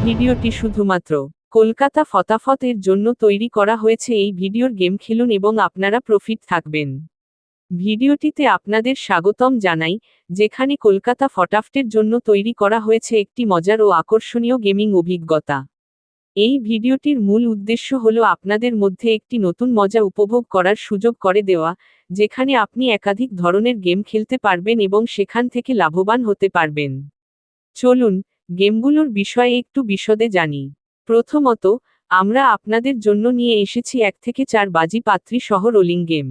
ভিডিওটি শুধুমাত্র কলকাতা ফটাফট এর জন্য তৈরি করা হয়েছে। এই ভিডিওর গেম খেলুন এবং আপনারা প্রফিট থাকবেন। ভিডিওটিতে আপনাদের স্বাগতম জানাই, যেখানে কলকাতা ফটাফটের জন্য তৈরি করা হয়েছে একটি মজার ও আকর্ষণীয় গেমিং অভিজ্ঞতা। এই ভিডিওটির মূল উদ্দেশ্য হলো আপনাদের মধ্যে একটি নতুন মজা উপভোগ করার সুযোগ করে দেওয়া, যেখানে আপনি একাধিক ধরনের গেম খেলতে পারবেন এবং সেখান থেকে লাভবান হতে পারবেন। চলুন, গেমগুলোর বিষয়ে একটু বিশদে জানি। প্রথমত, আমরা আপনাদের জন্য নিয়ে এসেছি 1 থেকে 4 বাজি পাত্রী সহ রোলিং গেম।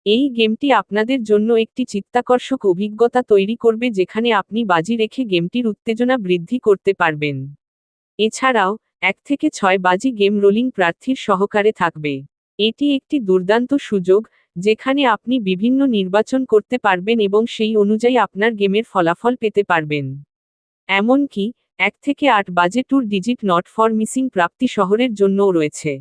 এই গেমটি আপনাদের জন্য একটি চিত্তাকর্ষক অভিজ্ঞতা তৈরি করবে, যেখানে আপনি বাজি রেখে গেমটির উত্তেজনা বৃদ্ধি করতে পারবেন। এছাড়াও 1 থেকে 6 বাজি গেম রোলিং প্রার্থীর সহকারে থাকবে। এটি একটি দুর্দান্ত সুযোগ, যেখানে আপনি বিভিন্ন নির্বাচন করতে পারবেন এবং সেই অনুযায়ী আপনার গেমের ফলাফল পেতে পারবেন। এমনকি 1 থেকে 8 বাজে 2 ডিজিট নট ফর মিসিং প্রাপ্তি শহরের জন্যও রয়েছে।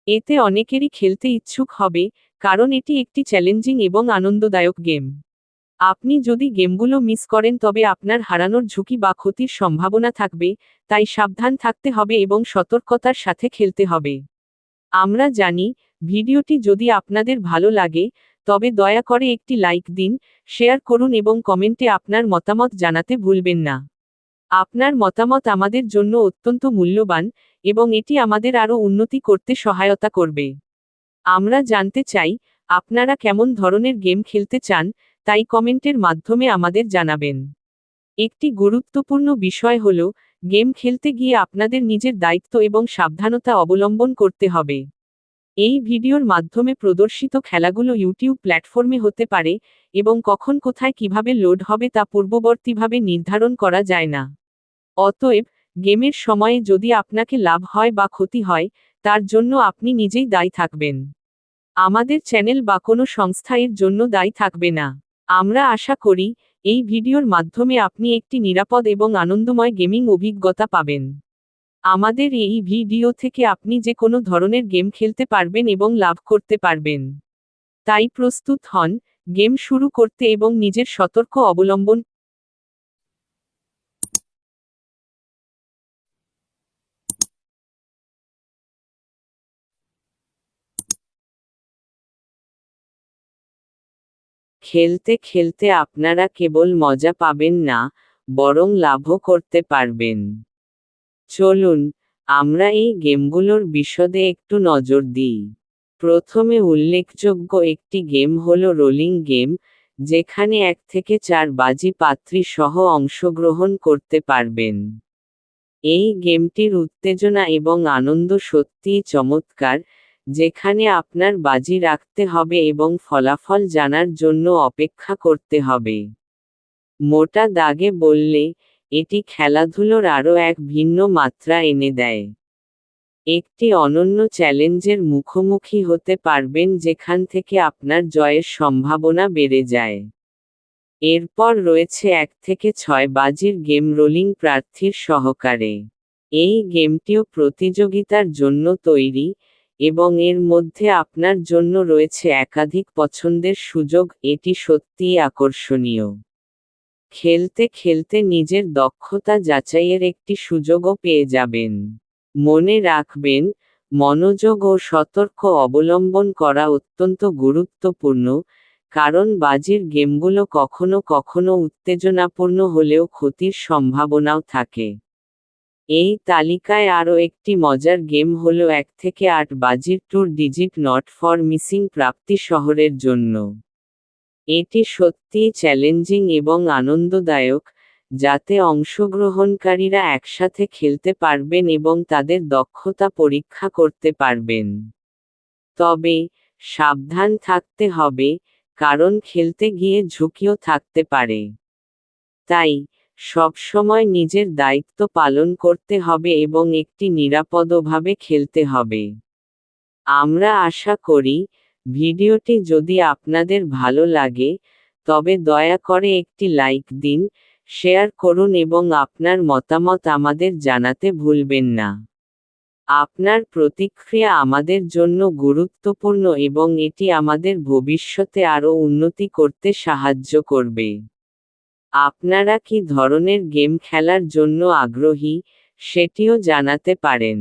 এতে অনেকেরই খেলতে ইচ্ছুক হবে, কারণ এটি একটি চ্যালেঞ্জিং এবং আনন্দদায়ক গেম। আপনি যদি গেমগুলো মিস করেন তবে আপনার হারানোর ঝুঁকি বা ক্ষতির সম্ভাবনা থাকবে, তাই সাবধান থাকতে হবে এবং সতর্কতার সাথে খেলতে হবে। আমরা জানি, ভিডিওটি যদি আপনাদের ভালো লাগে, তবে দয়া করে একটি লাইক দিন, শেয়ার করুন এবং কমেন্টে আপনার মতামত জানাতে ভুলবেন না। আপনার মতামত আমাদের জন্য অত্যন্ত মূল্যবান, এবং এটি আমাদের আরও উন্নতি করতে সহায়তা করবে। আমরা জানতে চাই, আপনারা কেমন ধরনের গেম খেলতে চান, তাই কমেন্টের মাধ্যমে আমাদের জানাবেন। একটি গুরুত্বপূর্ণ বিষয় হল, গেম খেলতে গিয়ে আপনাদের নিজের দায়িত্ব এবং সাবধানতা অবলম্বন করতে হবে। এই ভিডিওর মাধ্যমে প্রদর্শিত খেলাগুলো ইউটিউব প্ল্যাটফর্মে হতে পারে, এবং কখন কোথায় কিভাবে লোড হবে তা পূর্ববর্তীভাবে নির্ধারণ করা যায় না। অতএব, গেমের সময়ে যদি আপনাকে লাভ হয় বা ক্ষতি হয়, তার জন্য আপনি নিজেই দায়ী থাকবেন। আমাদের চ্যানেল বা কোনো সংস্থা এর জন্য দায়ী থাকবে না। আমরা আশা করি, এই ভিডিওর মাধ্যমে আপনি একটি নিরাপদ এবং আনন্দময় গেমিং অভিজ্ঞতা পাবেন। আমাদের এই ভিডিও থেকে আপনি যে কোনো ধরনের গেম খেলতে পারবেন এবং লাভ করতে পারবেন। তাই প্রস্তুত হন, গেম শুরু করতে এবং নিজের সতর্ক অবলম্বন খেলতে খেলতে আপনারা কেবল মজা পাবেন না, বরং লাভও করতে পারবেন। চলুন, আমরা এই গেমগুলোর বিশদে একটু নজর দিই। প্রথমে উল্লেখযোগ্য একটি গেম হলো রোলিং গেম, যেখানে 1 থেকে 4 বাজি পাত্রী সহ অংশগ্রহণ করতে পারবেন। এই গেমটির উত্তেজনা এবং আনন্দ সত্যিই চমৎকার, যেখানে আপনার বাজি রাখতে হবে এবং ফলাফল জানার জন্য অপেক্ষা করতে হবে। মোটা দাগে বললে, এটি খেলাধুলোর আরও এক ভিন্ন মাত্রা এনে দেয়। একটি অনন্য চ্যালেঞ্জের মুখোমুখি হতে পারবেন, যেখান থেকে আপনার জয়ের সম্ভাবনা বেড়ে যায়। এরপর রয়েছে 1 থেকে 6 বাজির গেম রোলিং প্রার্থীর সহকারে। এই গেমটিও প্রতিযোগিতার জন্য তৈরি, এবং এর মধ্যে আপনার জন্য রয়েছে একাধিক পছন্দের সুযোগ। এটি সত্যিই আকর্ষণীয়। খেলতে খেলতে নিজের দক্ষতা যাচাইয়ের একটি সুযোগও পেয়ে যাবেন। মনে রাখবেন, মনোযোগ ও সতর্ক অবলম্বন করা অত্যন্ত গুরুত্বপূর্ণ, কারণ বাজির গেমগুলো কখনো কখনো উত্তেজনাপূর্ণ হলেও ক্ষতির সম্ভাবনাও থাকে। এই তালিকায় আরও একটি মজার গেম হল 1 থেকে 8 বাজির 2 ডিজিট নট ফর মিসিং প্রাপ্তি শহরের জন্য। এটি সত্যিই চ্যালেঞ্জিং এবং আনন্দদায়ক, যাতে অংশগ্রহণকারীরা একসাথে খেলতে পারবেন এবং তাদের দক্ষতা পরীক্ষা করতে পারবেন। তবে, সাবধান থাকতে হবে, কারণ খেলতে গিয়ে ঝুঁকিও থাকতে পারে। তাই, সবসময় নিজের দায়িত্ব পালন করতে হবে এবং একটি নিরাপদভাবে খেলতে হবে। আমরা আশা করি, ভিডিওটি যদি আপনাদের ভালো লাগে, তবে দয়া করে একটি লাইক দিন, শেয়ার করুন এবং আপনার মতামত আমাদের জানাতে ভুলবেন না। আপনার প্রতিক্রিয়া আমাদের জন্য গুরুত্বপূর্ণ এবং এটি আমাদের ভবিষ্যতে আরও উন্নতি করতে সাহায্য করবে। আপনারা কী ধরনের গেম খেলার জন্য আগ্রহী, সেটিও জানাতে পারেন।